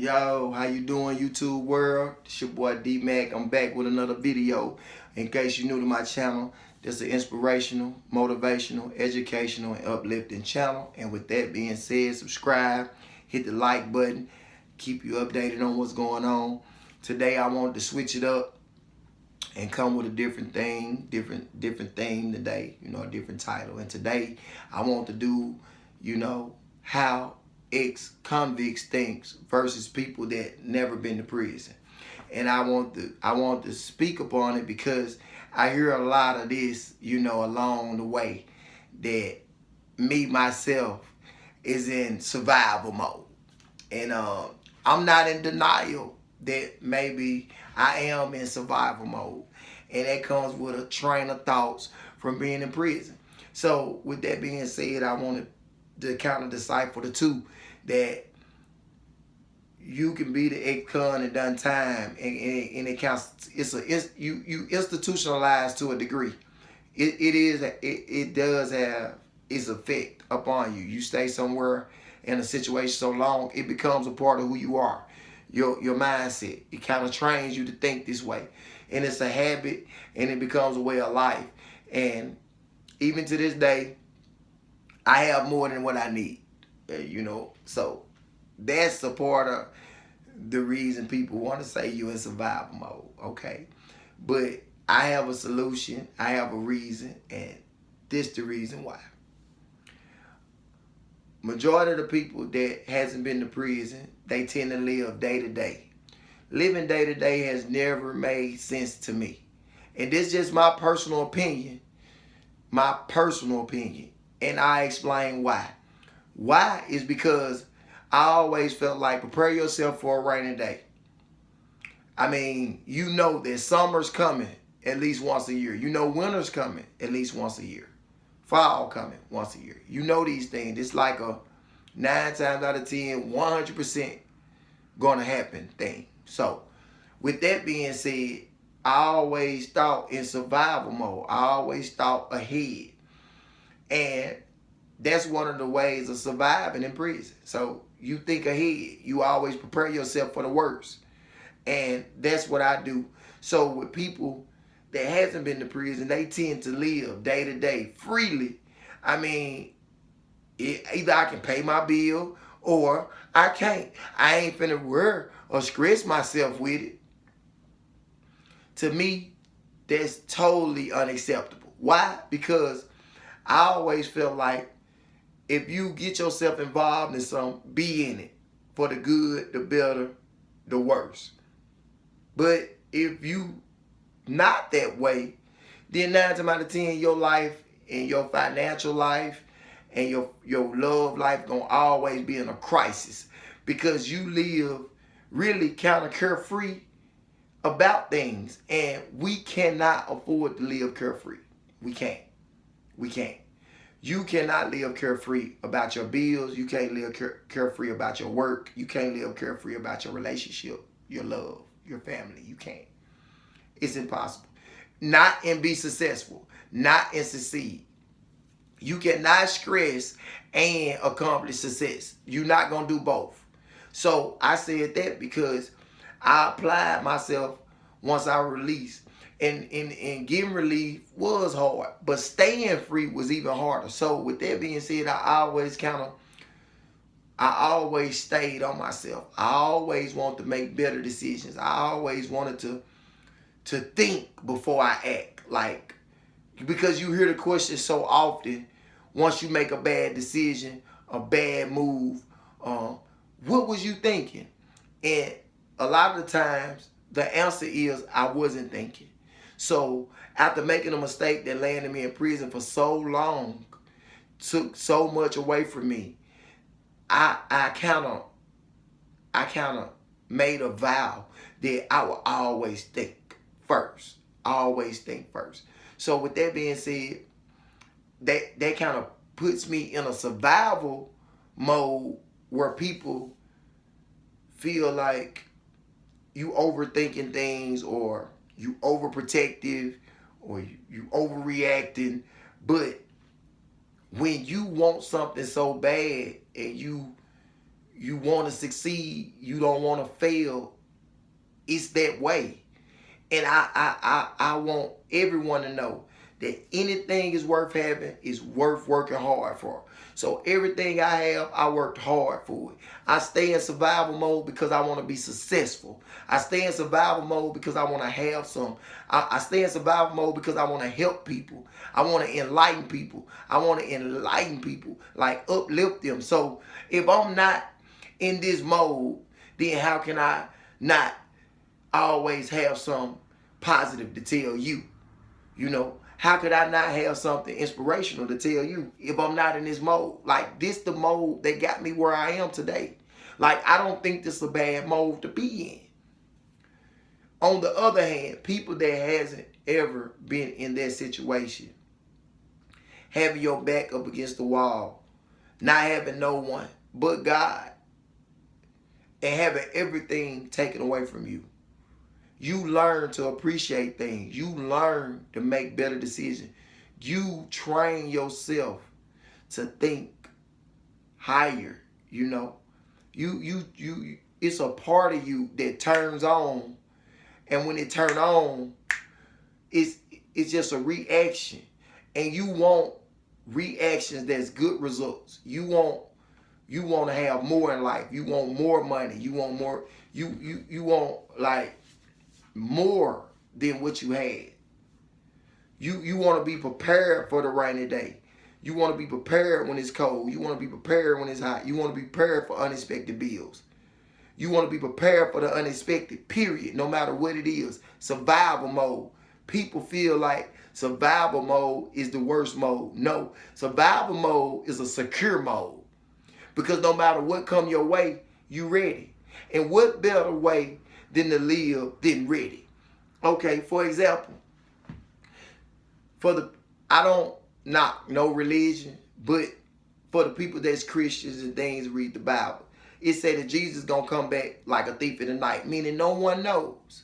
Yo, how you doing, YouTube world? It's your boy D-Mac. I'm back with another video. In case you're new to my channel, this is an inspirational, motivational, educational, and uplifting channel. And with that being said, subscribe, hit the like button, keep you updated on what's going on. Today I wanted to switch it up and come with a different thing, different theme today, a different title. And today I want to do, how ex-convicts thinks versus people that never been to prison. And I want to speak upon it because I hear a lot of this, along the way, that me myself is in survival mode. And I'm not in denial that maybe I am in survival mode. And that comes with a train of thoughts from being in prison. So with that being said, I wanted to kind of decipher the two, that you can be the ex-con and done time, and it counts. You institutionalized to a degree. It does have its effect upon you. You stay somewhere in a situation so long, it becomes a part of who you are. Your mindset. It kind of trains you to think this way, and it's a habit, and it becomes a way of life. And even to this day, I have more than what I need, so that's a part of the reason people want to say you in survival mode, okay? But I have a solution, I have a reason, and this the reason why. Majority of the people that hasn't been to prison, they tend to live day to day. Living day to day has never made sense to me. And this is just my personal opinion. And I explain why. Why is because I always felt like prepare yourself for a rainy day. I mean, you know that summer's coming at least once a year. You know winter's coming at least once a year. Fall coming once a year. You know these things. It's like a 9 times out of 10, 100% gonna happen thing. So with that being said, I always thought in survival mode. I always thought ahead. And that's one of the ways of surviving in prison. So you think ahead. You always prepare yourself for the worst. And that's what I do. So with people that hasn't been to prison, they tend to live day to day freely. I mean, either I can pay my bill or I can't. I ain't finna worry or stress myself with it. To me, that's totally unacceptable. Why? Because I always felt like if you get yourself involved in something, be in it for the good, the better, the worse. But if you not that way, then 9 times out of 10, your life and your financial life and your love life gonna always be in a crisis, because you live really kind of carefree about things, and we cannot afford to live carefree. We can't. You cannot live carefree about your bills. You can't live carefree about your work. You can't live carefree about your relationship, your love, your family. You can't. It's impossible. Not and be successful. Not and succeed. You cannot stress and accomplish success. You're not going to do both. So I said that because I applied myself once I released. And getting relief was hard, but staying free was even harder. So with that being said, I always stayed on myself. I always wanted to make better decisions. I always wanted to think before I act. Like, because you hear the question so often, once you make a bad decision, a bad move, what was you thinking? And a lot of the times, the answer is I wasn't thinking. So after making a mistake that landed me in prison for so long, took so much away from me, I kind of made a vow that I would always think first. Always think first. So with that being said, that kind of puts me in a survival mode where people feel like you overthinking things, or you overprotective, or you overreacting. But when you want something so bad and you you want to succeed, you don't want to fail. It's that way. And I want everyone to know that anything is worth having is worth working hard for. So everything I have, I worked hard for it. I stay in survival mode because I want to be successful. I stay in survival mode because I want to have some. I stay in survival mode because I want to help people. I want to enlighten people. I want to enlighten people, like uplift them. So if I'm not in this mode, then how can I not always have some positive to tell you? You know, how could I not have something inspirational to tell you if I'm not in this mode? Like, this the mode that got me where I am today. Like, I don't think this is a bad mode to be in. On the other hand, people that hasn't ever been in that situation, having your back up against the wall, not having no one but God, and having everything taken away from you. You learn to appreciate things. You learn to make better decisions. You train yourself to think higher, you know. It's a part of you that turns on, and when it turns on, it's just a reaction. And you want reactions that's good results. You want to have more in life. You want more money. You want more. You want like more than what you had. You want to be prepared for the rainy day. You want to be prepared when it's cold. You want to be prepared when it's hot. You want to be prepared for unexpected bills. You want to be prepared for the unexpected, period, no matter what it is. Survival mode. People feel like survival mode is the worst mode. No, survival mode is a secure mode. Because no matter what come your way, you ready. And what better way than to live than ready? Okay, for example, I don't knock no religion, but for the people that's Christians and things read the Bible, it said that Jesus gonna come back like a thief in the night, meaning no one knows.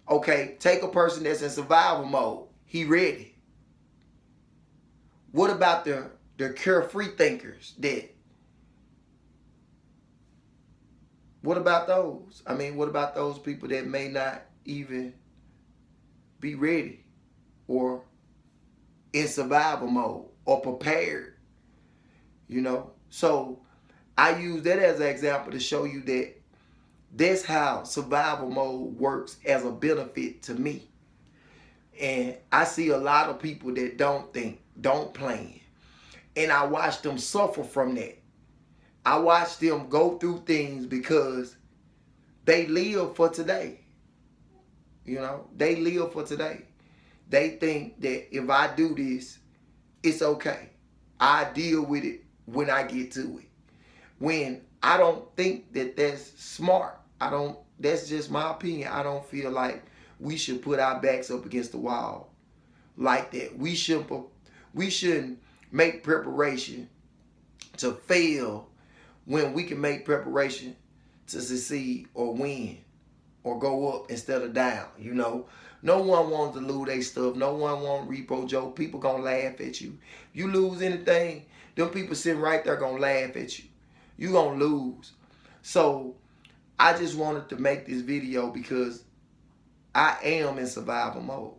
Okay, take a person that's in survival mode. He ready. What about the carefree thinkers what about those? I mean, what about those people that may not even be ready or in survival mode or prepared? You know? So I use that as an example to show you that that's how survival mode works as a benefit to me. And I see a lot of people that don't think, don't plan. And I watch them suffer from that. I watch them go through things because they live for today. You know, they live for today. They think that if I do this, it's okay. I deal with it when I get to it. When I don't think that that's smart. That's just my opinion. I don't feel like we should put our backs up against the wall like that. We shouldn't make preparation to fail when we can make preparation to succeed or win or go up instead of down. You know, no one wants to lose their stuff. No one wants repo joke. People gonna laugh at you. You lose anything, them people sitting right there gonna laugh at you. You gonna lose. So I just wanted to make this video because I am in survival mode.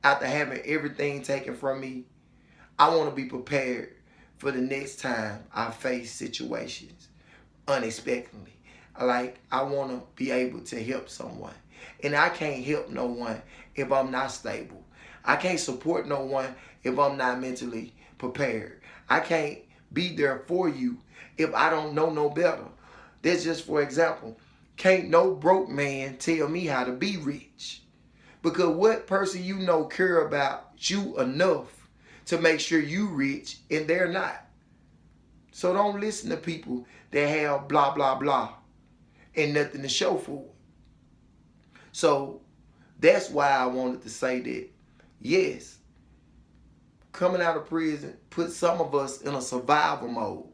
After having everything taken from me, I want to be prepared for the next time I face situations unexpectedly. Like, I want to be able to help someone. And I can't help no one if I'm not stable. I can't support no one if I'm not mentally prepared. I can't be there for you if I don't know no better. That's just for example. Can't no broke man tell me how to be rich. Because what person you know care about you enough to make sure you rich and they're not. So don't listen to people that have blah, blah, blah and nothing to show for it. So that's why I wanted to say that, yes, coming out of prison put some of us in a survival mode.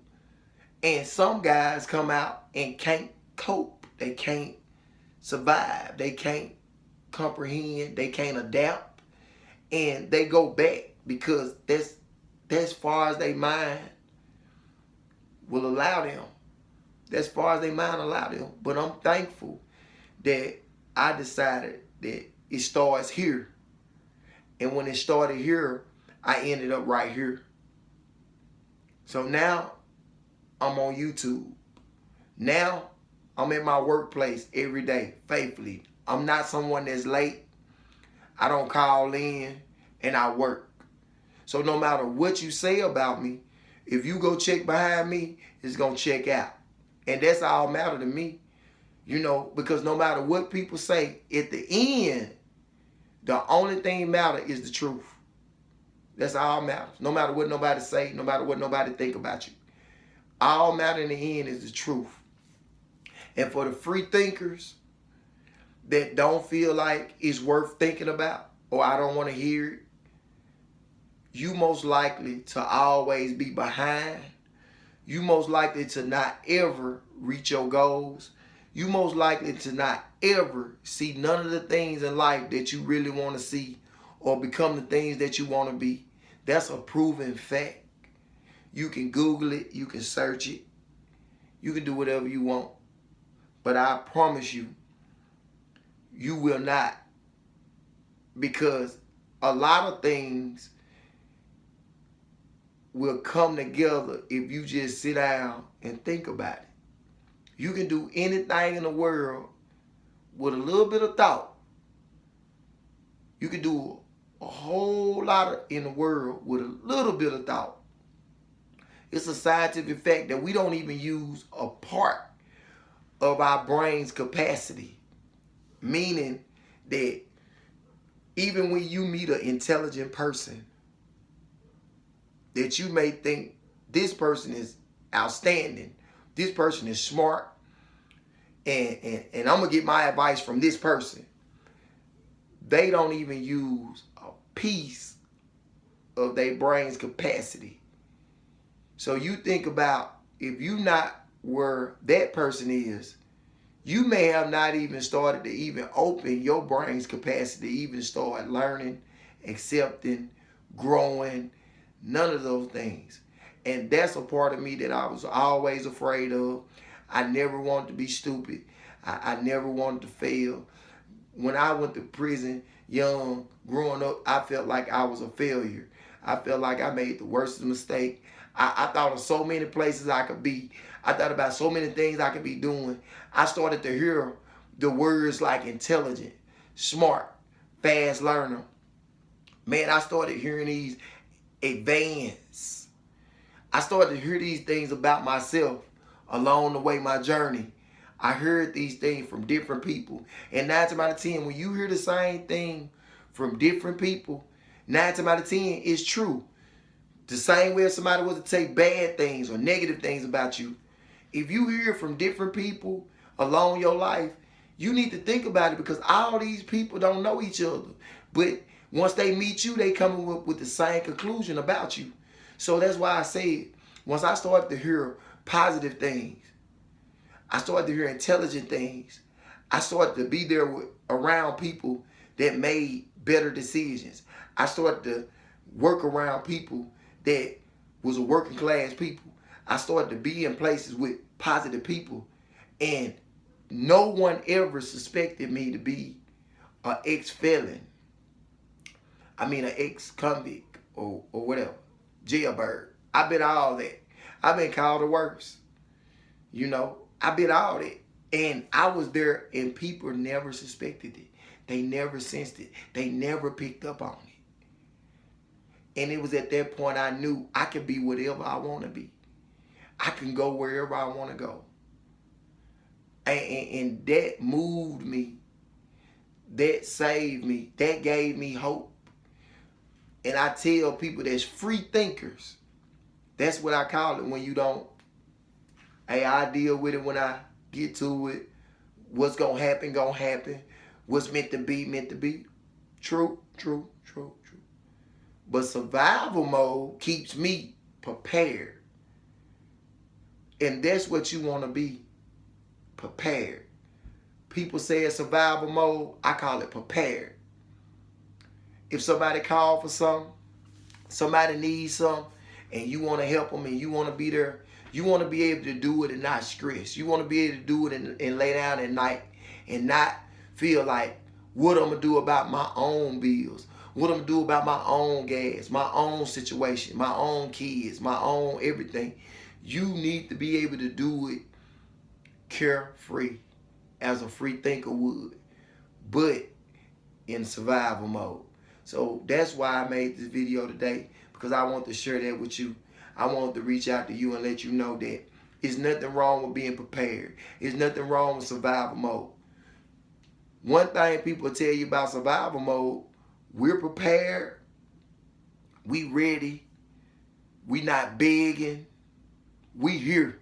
And some guys come out and can't cope. They can't survive. They can't comprehend. They can't adapt. And they go back because that's far as their mind will allow them. as far as they mind allow them. But I'm thankful that I decided that it starts here. And when it started here, I ended up right here. So now I'm on YouTube. Now I'm in my workplace every day, faithfully. I'm not someone that's late. I don't call in, and I work. So no matter what you say about me, if you go check behind me, it's going to check out. And that's all matter to me, because no matter what people say, at the end, the only thing matter is the truth. That's all matters. No matter what nobody say, no matter what nobody think about you. All matter in the end is the truth. And for the free thinkers that don't feel like it's worth thinking about, or I don't want to hear it, you most likely to always be behind. You most likely to not ever reach your goals. You most likely to not ever see none of the things in life that you really want to see or become the things that you want to be. That's a proven fact. You can Google it. You can search it. You can do whatever you want. But I promise you, you will not. Because a lot of things will come together if you just sit down and think about it. You can do anything in the world with a little bit of thought. You can do a whole lot in the world with a little bit of thought. It's a scientific fact that we don't even use a part of our brain's capacity. Meaning that even when you meet an intelligent person, that you may think this person is outstanding, this person is smart, and I'm going to get my advice from this person. They don't even use a piece of their brain's capacity. So you think about, if you not where that person is, you may have not even started to even open your brain's capacity to even start learning, accepting, growing, none of those things. And that's a part of me that I was always afraid of. I never wanted to be stupid. I never wanted to fail. When I went to prison young, growing up, I felt like I was a failure. I felt like I made the worst mistake. I thought of so many places I could be. I thought about so many things I could be doing. I started to hear the words like intelligent, smart, fast learner. Man, I started hearing these advanced. I started to hear these things about myself along the way, my journey. I heard these things from different people. And 9 times out of 10, when you hear the same thing from different people, 9 times out of 10, it's true. The same way if somebody was to say bad things or negative things about you, if you hear from different people along your life, you need to think about it, because all these people don't know each other. But once they meet you, they come up with the same conclusion about you. So that's why I said, once I started to hear positive things, I started to hear intelligent things, I started to be there around people that made better decisions. I started to work around people that was a working class people. I started to be in places with positive people, and no one ever suspected me to be an ex-felon. I mean, an ex-convict or whatever, jailbird. I've been all that. I've been called the worst. I've been all that. And I was there, and people never suspected it. They never sensed it. They never picked up on it. And it was at that point I knew I could be whatever I want to be. I can go wherever I want to go. And that moved me. That saved me. That gave me hope. And I tell people that's free thinkers. That's what I call it when you don't. Hey, I deal with it when I get to it. What's going to happen, going to happen. What's meant to be, meant to be. True, true, true, true. But survival mode keeps me prepared. And that's what you want to be. Prepared. People say it's survival mode. I call it prepared. If somebody called for something, somebody needs something, and you want to help them and you want to be there, you want to be able to do it and not stress. You want to be able to do it and lay down at night and not feel like what I'm going to do about my own bills, what I'm going to do about my own gas, my own situation, my own kids, my own everything. You need to be able to do it carefree as a free thinker would, but in survival mode. So that's why I made this video today, because I want to share that with you. I want to reach out to you and let you know that there's nothing wrong with being prepared. There's nothing wrong with survival mode. One thing people tell you about survival mode, we're prepared, we ready, we not begging, we here.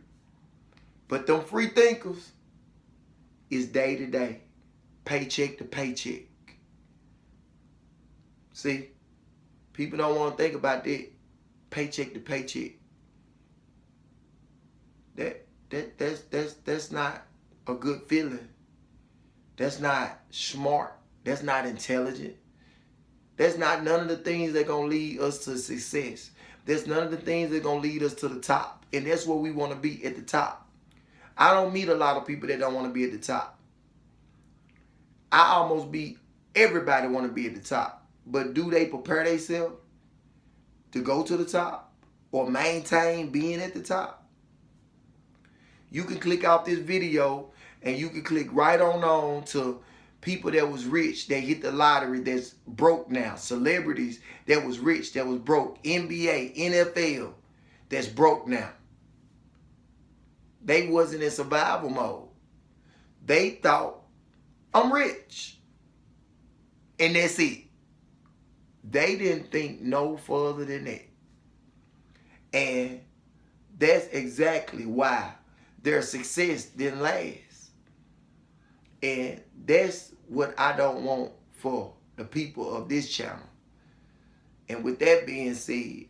But them free thinkers is day to day, paycheck to paycheck. See, people don't want to think about that, paycheck to paycheck. That's not a good feeling. That's not smart. That's not intelligent. That's not none of the things that gonna lead us to success. That's none of the things that gonna lead us to the top. And that's where we want to be, at the top. I don't meet a lot of people that don't want to be at the top. I almost beat everybody want to be at the top. But do they prepare themselves to go to the top or maintain being at the top? You can click off this video and you can click right on to people that was rich, that hit the lottery, that's broke now. Celebrities that was rich, that was broke. NBA, NFL, that's broke now. They wasn't in survival mode. They thought, I'm rich, and that's it. They didn't think no further than that. And that's exactly why their success didn't last. And that's what I don't want for the people of this channel. And with that being said,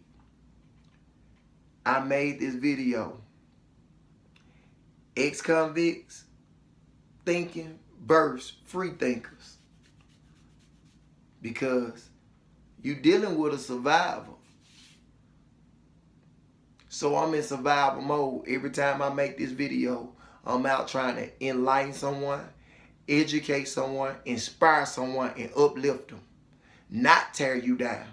I made this video, ex-convicts thinking versus free thinkers, because you dealing with a survivor. So I'm in survival mode. Every time I make this video, I'm out trying to enlighten someone, educate someone, inspire someone, and uplift them. Not tear you down.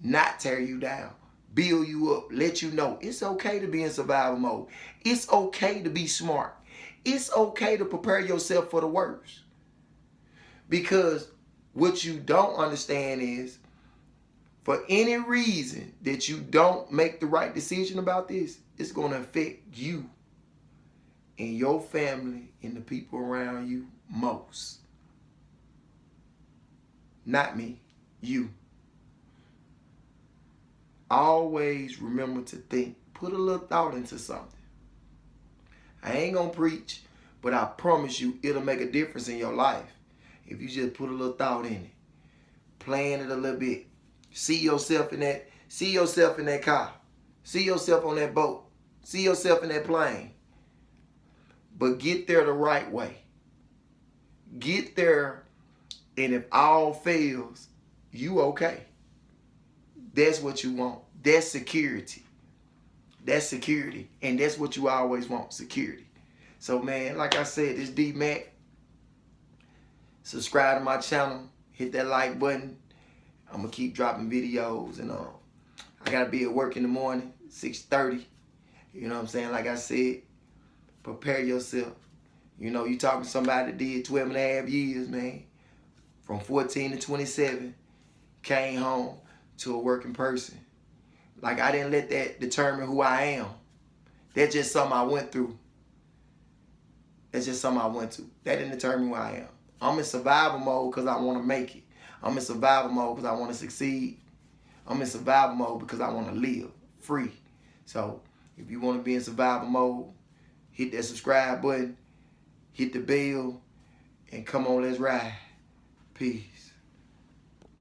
Not tear you down. Build you up. Let you know it's okay to be in survival mode. It's okay to be smart. It's okay to prepare yourself for the worst. Because what you don't understand is, for any reason that you don't make the right decision about this, it's going to affect you and your family and the people around you most. Not me, you. Always remember to think. Put a little thought into something. I ain't going to preach, but I promise you it'll make a difference in your life if you just put a little thought in it. Plan it a little bit. See yourself in that car. See yourself on that boat. See yourself in that plane. But get there the right way. Get there, and if all fails, you okay. That's what you want. That's security. That's security. And that's what you always want, security. So, man, like I said, this D-Mac. Subscribe to my channel. Hit that like button. I'm going to keep dropping videos. And I got to be at work in the morning, 6:30. You know what I'm saying? Like I said, prepare yourself. You know, you talking to somebody that did 12 and a half years, man. From 14 to 27. Came home to a working person. Like, I didn't let that determine who I am. That's just something I went through. That's just something I went through. That didn't determine who I am. I'm in survival mode because I want to make it. I'm in survival mode because I want to succeed. I'm in survival mode because I want to live free. So, if you want to be in survival mode, hit that subscribe button, hit the bell, and come on, let's ride. Peace.